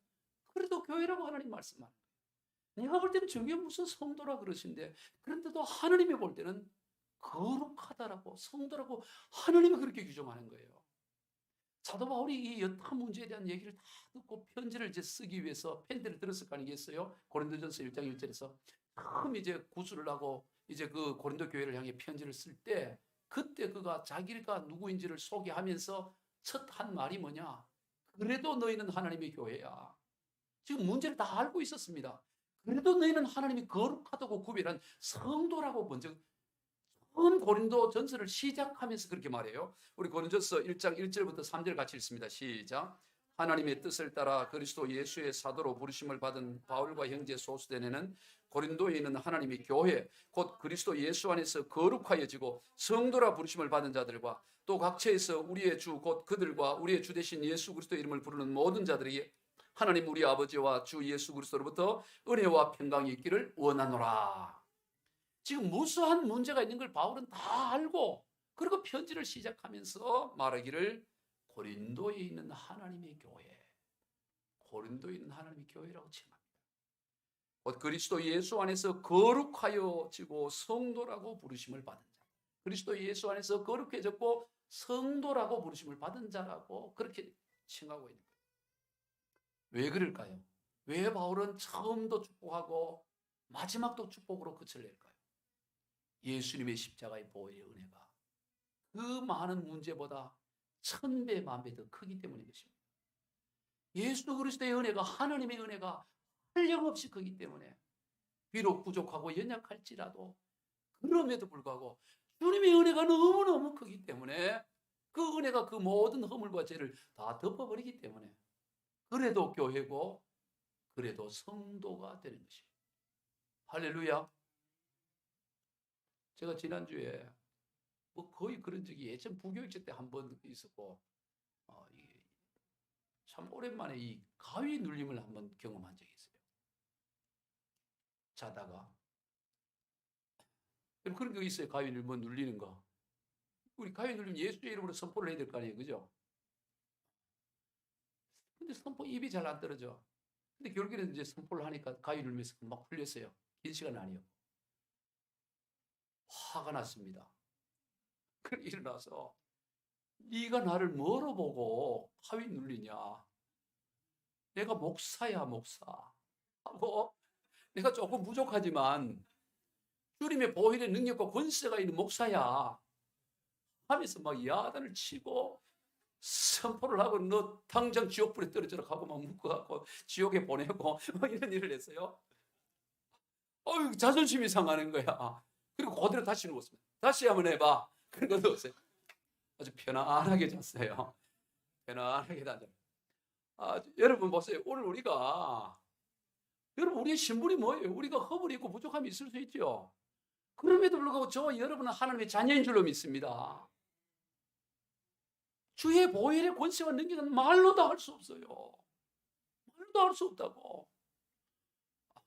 그래도 교회라고 하나님 말씀하는 거예요. 내가 볼 때는 저게 무슨 성도라 그러신데 그런데도 하나님이 볼 때는 거룩하다라고 성도라고 하나님이 그렇게 규정하는 거예요. 사도 바울이 이 여타 문제에 대한 얘기를 다 듣고 편지를 이제 쓰기 위해서 편지를 들었을 거 아니겠어요? 고린도전서 1장 1절에서 처음 이제 구술을 하고 이제 그 고린도 교회를 향해 편지를 쓸 때 그때 그가 자기가 누구인지를 소개하면서 첫 한 말이 뭐냐? 그래도 너희는 하나님의 교회야. 지금 문제를 다 알고 있었습니다. 그래도 너희는 하나님이 거룩하다고 구별한 성도라고 먼저 처음 고린도 전서를 시작하면서 그렇게 말해요. 우리 고린도전서 1장 1절부터 3절 같이 읽습니다. 시작. 하나님의 뜻을 따라 그리스도 예수의 사도로 부르심을 받은 바울과 형제 소수대는 고린도에 있는 하나님의 교회 곧 그리스도 예수 안에서 거룩하여지고 성도라 부르심을 받은 자들과 또 각처에서 우리의 주 곧 그들과 우리의 주 되신 예수 그리스도 이름을 부르는 모든 자들에게 하나님 우리 아버지와 주 예수 그리스도로부터 은혜와 평강이 있기를 원하노라. 지금 무수한 문제가 있는 걸 바울은 다 알고 그리고 편지를 시작하면서 말하기를 고린도에 있는 하나님의 교회, 고린도에 있는 하나님의 교회라고 칭합니다. 곧 그리스도 예수 안에서 거룩하여지고 성도라고 부르심을 받은 자, 그리스도 예수 안에서 거룩해졌고 성도라고 부르심을 받은 자라고 그렇게 칭하고 있는 거예요. 왜 그럴까요? 왜 바울은 처음도 축복하고 마지막도 축복으로 끝을 낼까요? 예수님의 십자가의 보혈의 은혜가 그 많은 문제보다 1000배 만배 더 크기 때문인 것입니다. 예수 그리스도의 은혜가 하나님의 은혜가 한량없이 크기 때문에 비록 부족하고 연약할지라도 그럼에도 불구하고 주님의 은혜가 너무너무 크기 때문에 그 은혜가 그 모든 허물과 죄를 다 덮어버리기 때문에 그래도 교회고 그래도 성도가 되는 것입니다. 할렐루야. 제가 지난주에 뭐 거의 그런 적이 예전 부교육제 때 한 번 있었고 참 오랜만에 이 가위 눌림을 한번 경험한 적이 있어요. 자다가 그런 거 있어요. 가위 눌리는 거. 우리 가위 눌리면 예수의 이름으로 선포를 해야 될 거 아니에요. 그죠? 근데 선포 입이 잘 안 떨어져. 근데 결국에는 이제 선포를 하니까 가위 눌면서 막 풀렸어요. 긴 시간 아니에요. 화가 났습니다. 그래 일어나서 네가 나를 뭐로 보고 가위 눌리냐? 내가 목사야 목사. 하고 내가 조금 부족하지만 주님의 보혈의 능력과 권세가 있는 목사야 하면서 막 야단을 치고 선포를 하고 너 당장 지옥불에 떨어져라 하고 막 묶어갖고 지옥에 보내고 막 이런 일을 했어요. 자존심이 상하는 거야. 그리고 그대로 다시 누웠습니다. 다시 한번 해봐. 그리고 누웠어요. 아주 편안하게 잤어요. 편안하게 잤어요. 여러분 보세요. 오늘 여러분 우리의 신분이 뭐예요? 우리가 허물이 있고 부족함이 있을 수 있죠. 그럼에도 불구하고 저와 여러분은 하나님의 자녀인 줄로 믿습니다. 주의 보혈의 권세와 능력은 말로도 할 수 없어요. 말로도 할 수 없다고.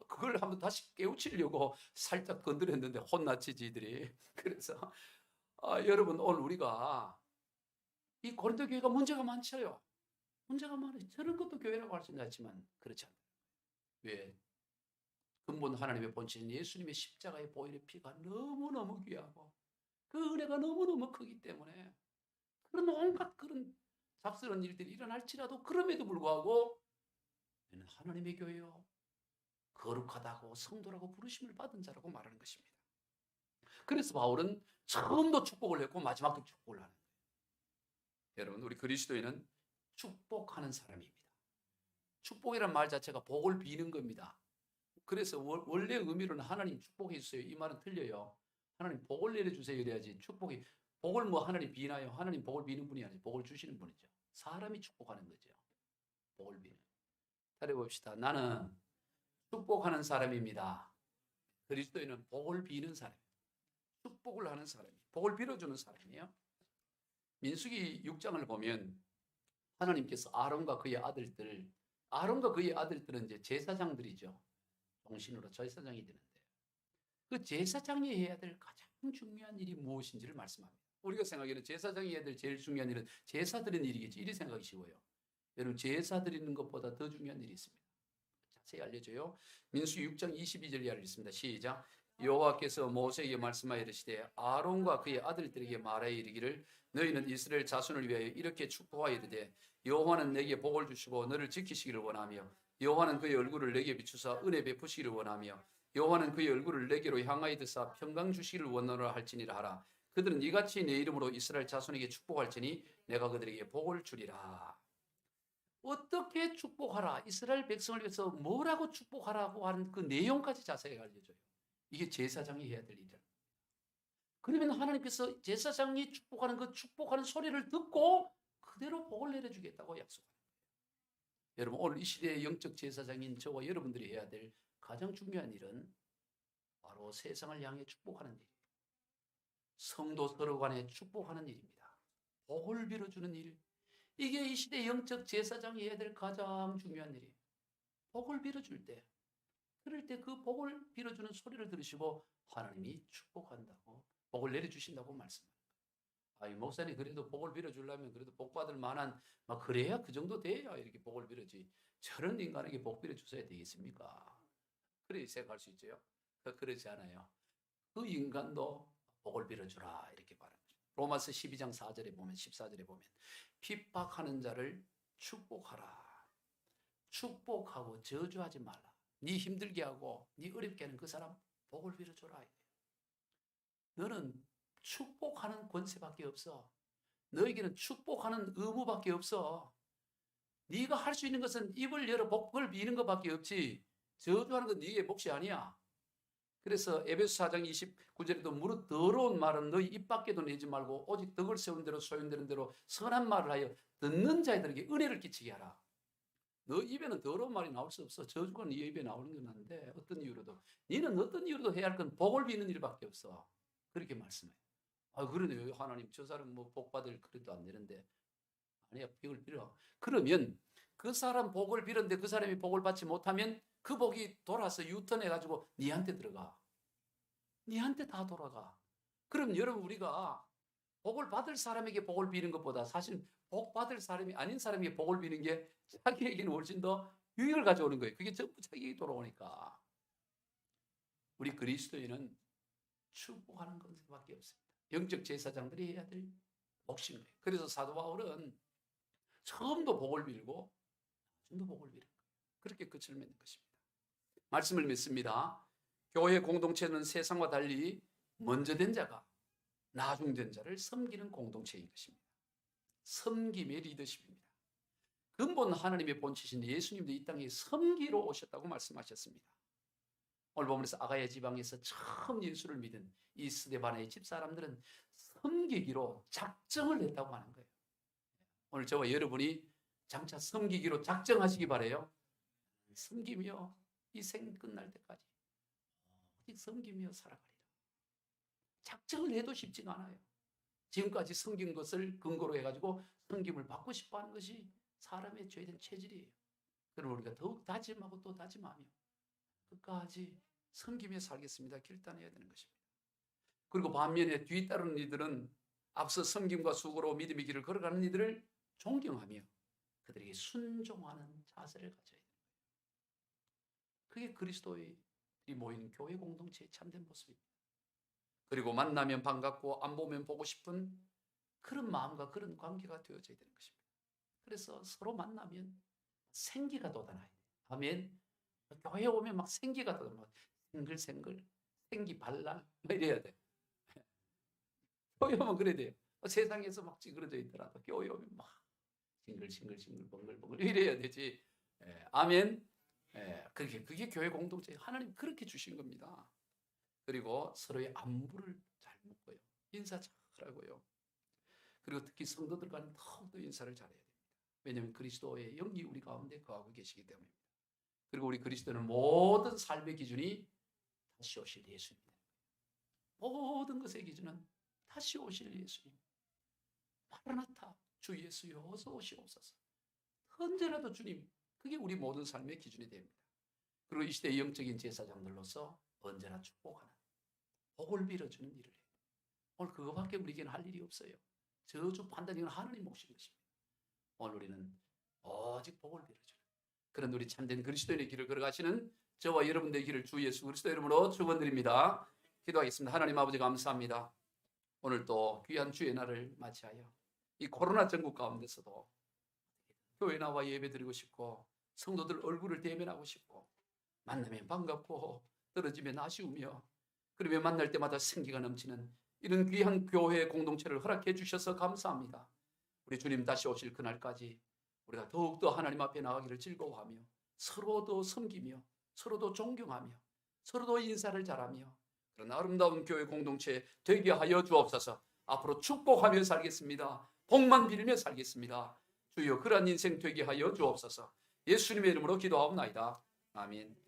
그걸 한번 다시 깨우치려고 살짝 건드렸는데 혼났지 지들이. 그래서 여러분 오늘 우리가 이 고린도 교회가 문제가 많죠. 문제가 많아요. 저런 것도 교회라고 할 수 있지만 그렇지 않아요. 왜? 근본 하나님의 본체인 예수님의 십자가의 보혈의 피가 너무너무 귀하고 그 은혜가 너무너무 크기 때문에 그런 온갖 그런 잡스러운 일들이 일어날지라도 그럼에도 불구하고 너는 하나님의 교회요 거룩하다고 성도라고 부르심을 받은 자라고 말하는 것입니다. 그래서 바울은 처음도 축복을 했고 마지막도 축복을 하는 거예요. 여러분 우리 그리스도인은 축복하는 사람입니다. 축복이란 말 자체가 복을 비는 겁니다. 그래서 원래 의미로는 하나님 축복해 주세요. 이 말은 틀려요. 하나님 복을 내려주세요. 이래야지 축복이 복을 뭐 하나님 비나요? 하나님 복을 비는 분이 아니죠. 복을 주시는 분이죠. 사람이 축복하는 거죠. 복을 비는. 따라해봅시다. 나는 축복하는 사람입니다. 그리스도인은 복을 비는 사람. 축복을 하는 사람이에요. 복을 빌어주는 사람이에요. 민수기 6장을 보면 하나님께서 아론과 그의 아들들은 이제 제사장들이죠. 종신으로 제사장이 되는데 그 제사장이 해야 될 가장 중요한 일이 무엇인지를 말씀합니다. 우리가 생각하기에는 제사장이 해야 될 제일 중요한 일은 제사 드리는 일이겠지. 이리 생각이 쉬워요. 여러분 제사 드리는 것보다 더 중요한 일이 있습니다. 자세히 알려줘요. 민수기 6장 22절 이하를 읽습니다. 시작. 여호와께서 모세에게 말씀하여 이르시되 아론과 그의 아들들에게 말하여 이르기를 너희는 이스라엘 자손을 위하여 이렇게 축복하여 이르되 여호와는 내게 복을 주시고 너를 지키시기를 원하며 여호와는 그의 얼굴을 내게 비추사 은혜 베푸시기를 원하며 여호와는 그의 얼굴을 내게로 향하여 드사 평강 주시기를 원하노라 할지니라 하라. 그들은 이같이 내 이름으로 이스라엘 자손에게 축복할지니 내가 그들에게 복을 주리라. 어떻게 축복하라, 이스라엘 백성을 위해서 뭐라고 축복하라고 하는 그 내용까지 자세히 알려줘요. 이게 제사장이 해야 될 일이라. 그러면 하나님께서 제사장이 축복하는 그 축복하는 소리를 듣고 그대로 복을 내려주겠다고 약속하는 거예요. 여러분, 오늘 이 시대의 영적 제사장인 저와 여러분들이 해야 될 가장 중요한 일은 바로 세상을 향해 축복하는 일이에요. 성도 서로 간에 축복하는 일입니다. 복을 빌어주는 일. 이게 이 시대 영적 제사장이 해야 될 가장 중요한 일이에요. 복을 빌어줄 때, 그럴 때 그 복을 빌어주는 소리를 들으시고 하나님이 축복한다고, 복을 내려주신다고 말씀합니다. 이 목사님 그래도 복을 빌어주려면 그래도 복 받을 만한, 그래야 그 정도 돼야 이렇게 복을 빌어지. 저런 인간에게 복 빌어주셔야 되겠습니까? 그래 생각할 수 있죠. 그렇지 않아요. 그 인간도 복을 빌어주라 이렇게 말합니다. 로마서 12장 4절에 보면, 14절에 보면 핍박하는 자를 축복하라. 축복하고 저주하지 말라. 네 힘들게 하고 네 어렵게 하는 그 사람 복을 빌어줘라. 너는 축복하는 권세밖에 없어. 너에게는 축복하는 의무밖에 없어. 네가 할 수 있는 것은 입을 열어 복을 비는 것밖에 없지, 저주하는 건 네의 몫이 아니야. 그래서 에베소 4장 29절에도 무릇 더러운 말은 너희 입 밖에도 내지 말고 오직 덕을 세운 대로 소용되는 대로 선한 말을 하여 듣는 자들에게 은혜를 끼치게 하라. 너 입에는 더러운 말이 나올 수 없어. 저주가 네 입에 나오는 건 아닌데 어떤 이유로도, 너는 어떤 이유로도 해야 할 건 복을 비는 일밖에 없어. 그렇게 말씀해요. 그러네요. 하나님, 저 사람 복 받을 그래도 안 되는데. 아니야, 복을 빌어. 그러면 그 사람 복을 빌었는데 그 사람이 복을 받지 못하면 그 복이 돌아서 유턴해가지고 니한테 들어가. 니한테 다 돌아가. 그럼 여러분, 우리가 복을 받을 사람에게 복을 비는 것보다 사실 복 받을 사람이 아닌 사람에게 복을 비는 게 자기에게는 훨씬 더 유익을 가져오는 거예요. 그게 전부 자기에게 돌아오니까. 우리 그리스도인은 축복하는 것밖에 없습니다. 영적 제사장들이 해야 될 몫인 거예요. 그래서 사도 바울은 처음도 복을 빌고 나중도 복을 비는 거예요. 그렇게 끝을 맺는 것입니다. 말씀을 맺습니다. 교회 공동체는 세상과 달리 먼저 된 자가 나중 된 자를 섬기는 공동체인 것입니다. 섬김의 리더십입니다. 근본 하나님의 본체신 예수님도 이 땅에 섬기러 오셨다고 말씀하셨습니다. 오늘 보면서 아가야 지방에서 처음 예수를 믿은 이 스데반의 집사람들은 섬기기로 작정을 했다고 하는 거예요. 오늘 저와 여러분이 장차 섬기기로 작정하시기 바라요. 섬기며 이 생 끝날 때까지 오직 섬기며 살아가리라. 작정을 해도 쉽지가 않아요. 지금까지 섬긴 것을 근거로 해가지고 섬김을 받고 싶어하는 것이 사람의 죄된 체질이에요. 그럼 우리가 더욱 다짐하고 또 다짐하며 끝까지 섬기며 살겠습니다. 결단해야 되는 것입니다. 그리고 반면에 뒤따르는 이들은 앞서 섬김과 수고로 믿음의 길을 걸어가는 이들을 존경하며 그들에게 순종하는 자세를 가져야 됩니다. 그게 그리스도인이 모이는 교회 공동체의 참된 모습입니다. 그리고 만나면 반갑고 안 보면 보고 싶은 그런 마음과 그런 관계가 되어져야 되는 것입니다. 그래서 서로 만나면 생기가 돋아나야 돼요. 아멘. 교회 오면 막 생기가 돋아나요. 생글생글, 생기 발랄, 이래야 돼. 교회 오면 그래야 돼요. 세상에서 막 찌그러져 있더라도 교회 오면 막 싱글싱글 번글번글 이래야 되지. 아멘. 그게 교회 공동체, 하나님 그렇게 주신 겁니다. 그리고 서로의 안부를 잘 묻고요. 인사 잘하고요. 그리고 특히 성도들과는 더욱더 인사를 잘해야 됩니다. 왜냐하면 그리스도의 영이 우리 가운데 거하고 계시기 때문입니다. 그리고 우리 그리스도는 모든 삶의 기준이 다시 오실 예수입니다. 모든 것의 기준은 다시 오실 예수님. 마라나타, 주 예수여 어서 오시옵소서. 언제라도 주님, 그게 우리 모든 삶의 기준이 됩니다. 그리고 이 시대의 영적인 제사장들로서 언제나 축복하는, 복을 빌어주는 일을 해요. 오늘 그거밖에 우리에게는 할 일이 없어요. 저주 판단이 하나님 몫인 것입니다. 오늘 우리는 오직 복을 빌어주는 그런 우리 참된 그리스도인의 길을 걸어가시는 저와 여러분 되기를 주 예수 그리스도 이름으로 축원드립니다. 기도하겠습니다. 하나님 아버지 감사합니다. 오늘 또 귀한 주의 날을 맞이하여 이 코로나 전국 가운데서도 교회 나와 예배드리고 싶고 성도들 얼굴을 대면하고 싶고 만나면 반갑고 떨어지면 아쉬우며 그러며 만날 때마다 생기가 넘치는 이런 귀한 교회 공동체를 허락해 주셔서 감사합니다. 우리 주님 다시 오실 그날까지 우리가 더욱더 하나님 앞에 나가기를 즐거워하며 서로도 섬기며 서로도 존경하며 서로도 인사를 잘하며 그런 아름다운 교회 공동체 되게 하여 주옵소서. 앞으로 축복하며 살겠습니다. 복만 빌며 살겠습니다. 주여 그러한 인생 되게 하여 주옵소서. 예수님의 이름으로 기도하옵나이다. 아멘.